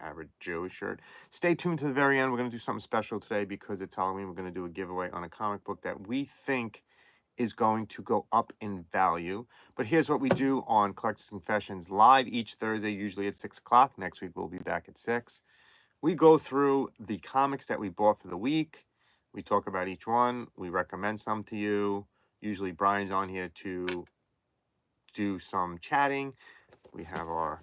average Joe shirt. Stay tuned to the very end. We're going to do something special today because it's Halloween. We're going to do a giveaway on a comic book that we think is going to go up in value. But here's what we do on Collector's Confessions live each Thursday, usually at 6 o'clock. Next week, we'll be back at 6. We go through the comics that we bought for the week. We talk about each one. We recommend some to you. Usually Brian's on here to do some chatting. We have our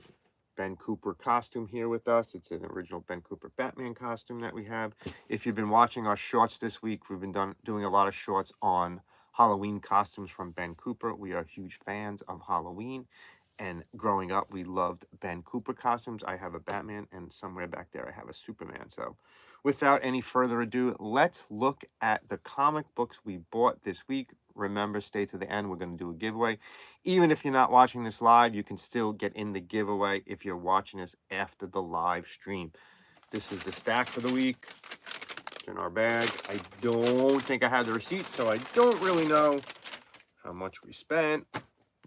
Ben Cooper costume here with us. It's an original Ben Cooper Batman costume that we have. If you've been watching our shorts this week, we've been doing a lot of shorts on Halloween costumes from Ben Cooper. We are huge fans of Halloween. And growing up, we loved Ben Cooper costumes. I have a Batman, and somewhere back there, I have a Superman. So without any further ado, let's look at the comic books we bought this week. Remember, stay to the end. We're going to do a giveaway. Even if you're not watching this live, you can still get in the giveaway if you're watching this after the live stream. This is the stack for the week. It's in our bag. I don't think I have the receipt, so I don't really know how much we spent.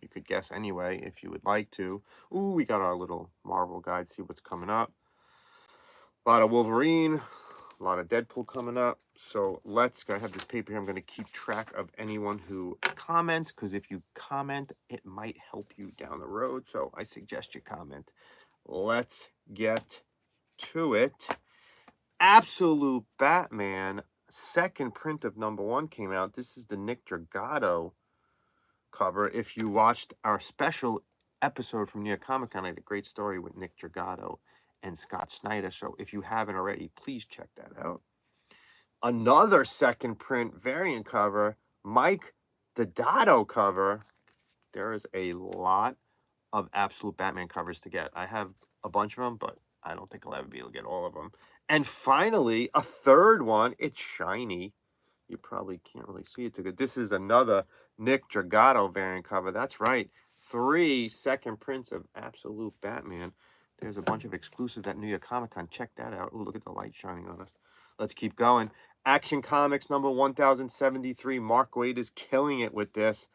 You could guess anyway if you would like to. Ooh, we got our little Marvel guide. See what's coming up. A lot of Wolverine. A lot of Deadpool coming up. So let's go. I have this paper here. I'm going to keep track of anyone who comments, because if you comment, it might help you down the road. So I suggest you comment. Let's get to it. Absolute Batman, second print of #1 came out. This is the Nick Dragotta cover. If you watched our special episode from New York Comic Con, I had a great story with Nick Dragotta and Scott Snyder. So if you haven't already, please check that out. Another second print variant cover, Mike Deodato cover. There is a lot of Absolute Batman covers to get. I have a bunch of them, but I don't think I'll ever be able to get all of them. And finally, a third one. It's shiny. You probably can't really see it too good. This is another Nick Dragotta variant cover. That's right. 3 second prints of Absolute Batman. There's a bunch of exclusives at New York Comic Con. Check that out. Ooh, look at the light shining on us. Let's keep going. Action Comics number 1073. Mark Waid is killing it with this.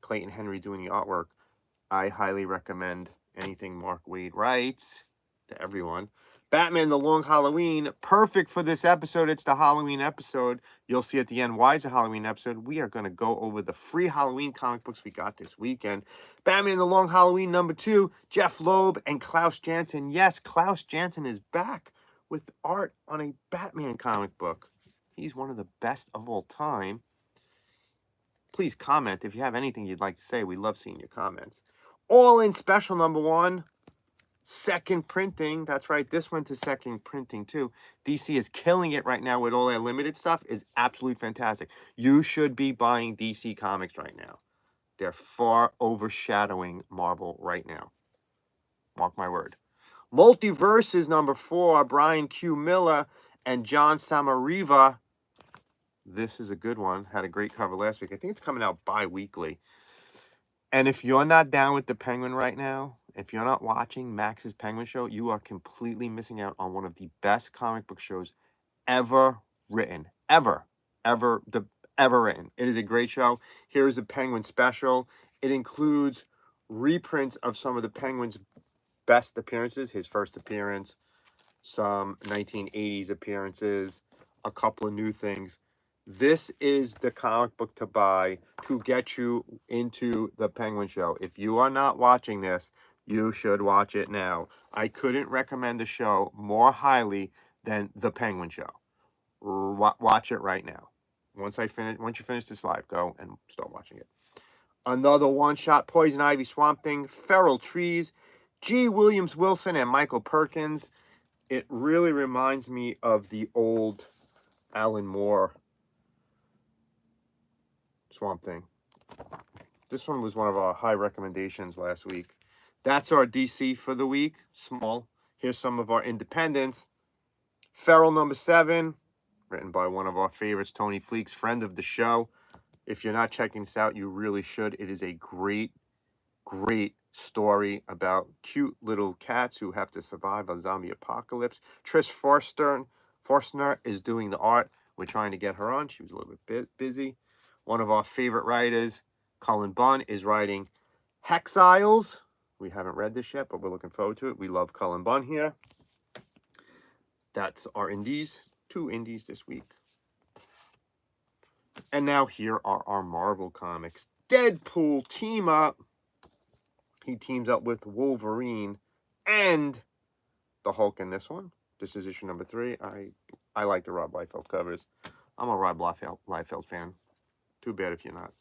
Clayton Henry doing the artwork. I highly recommend anything Mark Waid writes to everyone. Batman The Long Halloween, perfect for this episode. It's the Halloween episode. You'll see at the end why it's a Halloween episode. We are going to go over the free Halloween comic books we got this weekend. Batman The Long Halloween #2, Jeff Loeb and Klaus Janson. Yes, Klaus Janson is back with art on a Batman comic book. He's one of the best of all time. Please comment if you have anything you'd like to say. We love seeing your comments. All In Special #1. Second printing. That's right. This went to second printing too. DC is killing it right now with all their limited stuff. Is absolutely fantastic. You should be buying DC Comics right now. They're far overshadowing Marvel right now. Mark my word. Multiverses #4. Brian Q. Miller and John Samariva. This is a good one. Had a great cover last week. I think it's coming out bi-weekly. And if you're not down with the Penguin right now, if you're not watching Max's Penguin Show, you are completely missing out on one of the best comic book shows ever written. Ever written. It is a great show. Here's a Penguin special. It includes reprints of some of the Penguin's best appearances. His first appearance, some 1980s appearances, a couple of new things. This is the comic book to buy to get you into the Penguin Show. If you are not watching this, you should watch it now. I couldn't recommend the show more highly than the Penguin Show. Watch it right now. Once you finish this live, go and start watching it. Another one-shot, Poison Ivy, Swamp Thing, Feral Trees, G. Williams Wilson and Michael Perkins. It really reminds me of the old Alan Moore Swamp Thing. This one was one of our high recommendations last week. That's our DC for the week. Small. Here's some of our independents. Feral #7, written by one of our favorites, Tony Fleeks, friend of the show. If you're not checking this out, you really should. It is a great, great story about cute little cats who have to survive a zombie apocalypse. Trish Forstner is doing the art. We're trying to get her on. She was a little bit busy. One of our favorite writers, Cullen Bunn, is writing Hexiles. We haven't read this yet, but we're looking forward to it. We love Cullen Bunn here. That's our indies. 2 indies this week. And now here are our Marvel comics. Deadpool team up. He teams up with Wolverine and the Hulk in this one. This is issue number 3. I like the Rob Liefeld covers. I'm a Rob Liefeld fan. Too bad if you're not.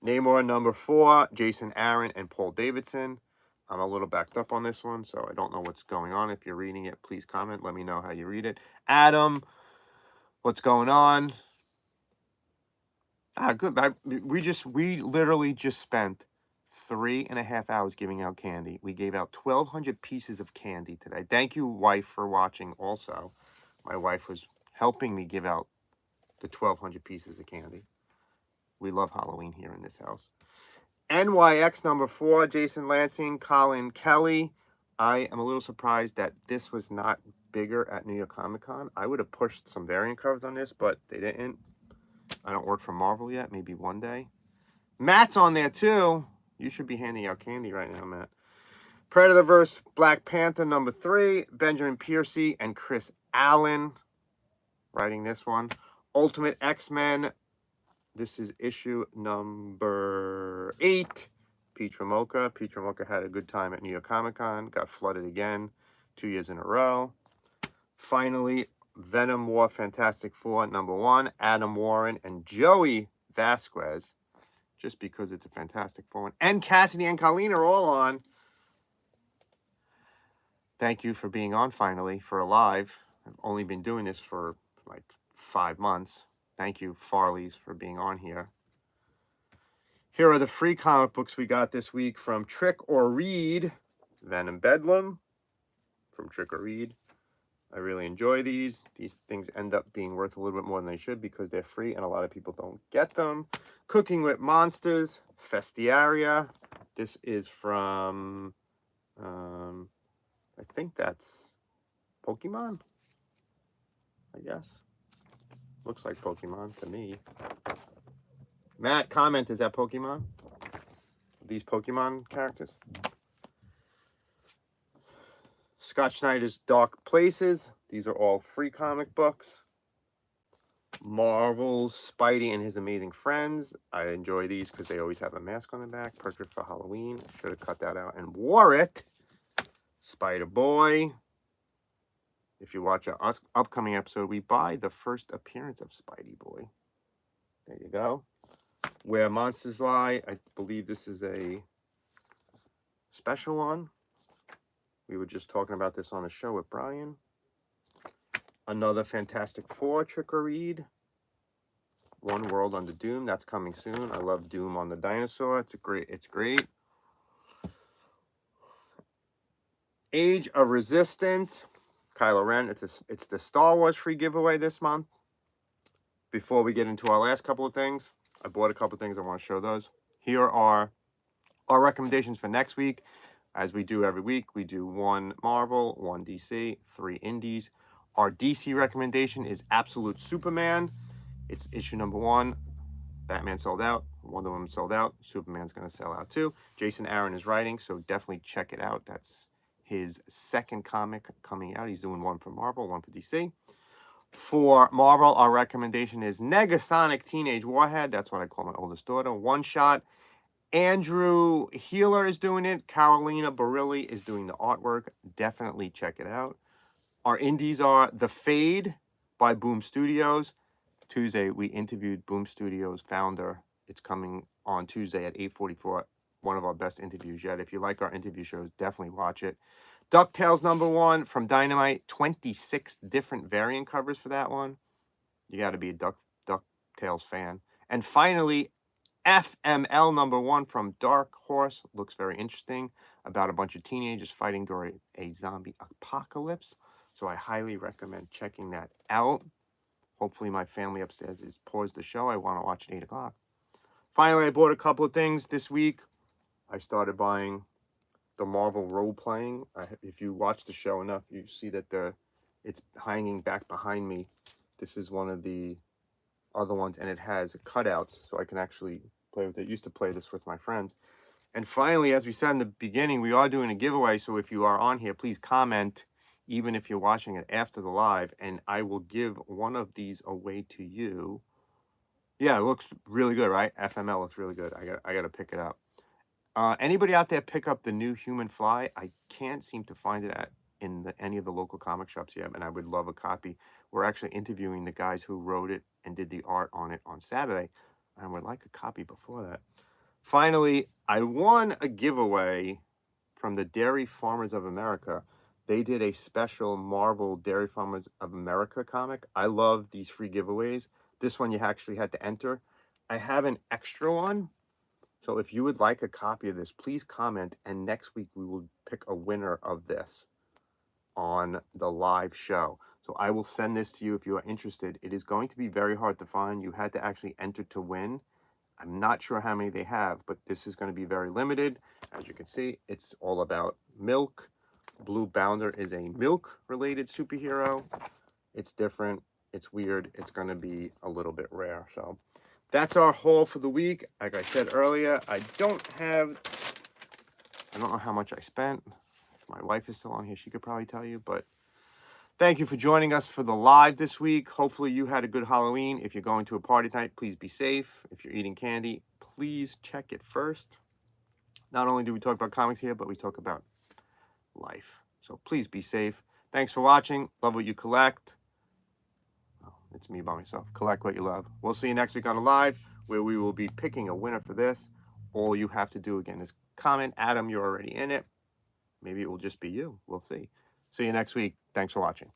Namor number 4, Jason Aaron and Paul Davidson. I'm a little backed up on this one, so I don't know what's going on. If you're reading it, please comment. Let me know how you read it. Adam, what's going on? Good. We literally just spent 3.5 hours giving out candy. We gave out 1,200 pieces of candy today. Thank you, wife, for watching also. My wife was helping me give out the 1,200 pieces of candy. We love Halloween here in this house. NYX number 4, Jason Lansing, Colin Kelly. I am a little surprised that this was not bigger at New York Comic Con. I would have pushed some variant covers on this, but they didn't. I don't work for Marvel yet. Maybe one day. Matt's on there too. You should be handing out candy right now, Matt. Predatorverse Black Panther number 3. Benjamin Piercy and Chris Allen writing this one. Ultimate X-Men. This is issue number 8. Pete Ramoka. Pete Ramoka had a good time at New York Comic Con. Got flooded again 2 years in a row. Finally, Venom War Fantastic Four number 1. Adam Warren and Joey Vasquez. Just because it's a Fantastic Four one. And Cassidy and Colleen are all on. Thank you for being on finally for a live. I've only been doing this for like 5 months. Thank you, Farley's, for being on here. Here are the free comic books we got this week from Trick or Read. Venom Bedlam from Trick or Read. I really enjoy these. These things end up being worth a little bit more than they should because they're free and a lot of people don't get them. Cooking with Monsters, Festiaria. This is from, I think that's Pokemon, I guess. Looks like Pokemon to me. Matt, comment, is that Pokemon? These Pokemon characters? Scott Snyder's Dark Places. These are all free comic books. Marvel's Spidey and His Amazing Friends. I enjoy these because they always have a mask on the back. Perfect for Halloween. Should have cut that out and wore it. Spider-Boy. If you watch our upcoming episode, we buy the first appearance of Spidey Boy. There you go. Where Monsters Lie. I believe this is a special one. We were just talking about this on a show with Brian. Another Fantastic Four Trick or Read. One World Under Doom. That's coming soon. I love Doom on the Dinosaur. It's great. Age of Resistance. Kylo Ren. It's the Star Wars free giveaway this month. Before we get into our last couple of things, I bought a couple of things. I want to show those. Here are our recommendations for next week. As we do every week, we do 1 Marvel, 1 DC, 3 indies. Our DC recommendation is Absolute Superman. It's issue number 1. Batman sold out. Wonder Woman sold out. Superman's going to sell out too. Jason Aaron is writing, so definitely check it out. That's his second comic coming out. He's doing 1 for Marvel, 1 for DC. For Marvel, our recommendation is Negasonic Teenage Warhead. That's what I call my oldest daughter. One shot. Andrew Healer is doing it. Carolina Barilli is doing the artwork. Definitely check it out. Our indies are The Fade by Boom Studios. Tuesday, we interviewed Boom Studios founder. It's coming on Tuesday at 8:44. One of our best interviews yet. If you like our interview shows, definitely watch it. DuckTales number 1 from Dynamite. 26 different variant covers for that one. You got to be a DuckTales fan. And finally, FML number 1 from Dark Horse. Looks very interesting. About a bunch of teenagers fighting during a zombie apocalypse. So I highly recommend checking that out. Hopefully my family upstairs has paused the show. I want to watch at 8 o'clock. Finally, I bought a couple of things this week. I started buying the Marvel role-playing. If you watch the show enough, you see that it's hanging back behind me. This is one of the other ones, and it has cutouts, so I can actually play with it. I used to play this with my friends. And finally, as we said in the beginning, we are doing a giveaway, so if you are on here, please comment even if you're watching it after the live, and I will give one of these away to you. Yeah, it looks really good, right? FML looks really good. I got to pick it up. Anybody out there pick up the new Human Fly? I can't seem to find it at any of the local comic shops yet, and I would love a copy. We're actually interviewing the guys who wrote it and did the art on it on Saturday, and I would like a copy before that. Finally, I won a giveaway from the Dairy Farmers of America. They did a special Marvel Dairy Farmers of America comic. I love these free giveaways. This one you actually had to enter. I have an extra one. So if you would like a copy of this, please comment, and next week we will pick a winner of this on the live show. So I will send this to you if you are interested. It is going to be very hard to find. You had to actually enter to win. I'm not sure how many they have, but this is going to be very limited. As you can see, it's all about milk. Blue Bounder is a milk-related superhero. It's different. It's weird. It's going to be a little bit rare. So that's our haul for the week. Like I said earlier, I don't know how much I spent. If my wife is still on here, she could probably tell you. But thank you for joining us for the live this week. Hopefully you had a good Halloween. If you're going to a party tonight, please be safe. If you're eating candy, please check it first. Not only do we talk about comics here, but we talk about life. So please be safe. Thanks for watching. Love what you collect. Oh, it's me by myself. Collect what you love. We'll see you next week on the live, where we will be picking a winner for this. All you have to do again is comment. Adam, you're already in it. Maybe it will just be you. We'll see. See you next week. Thanks for watching.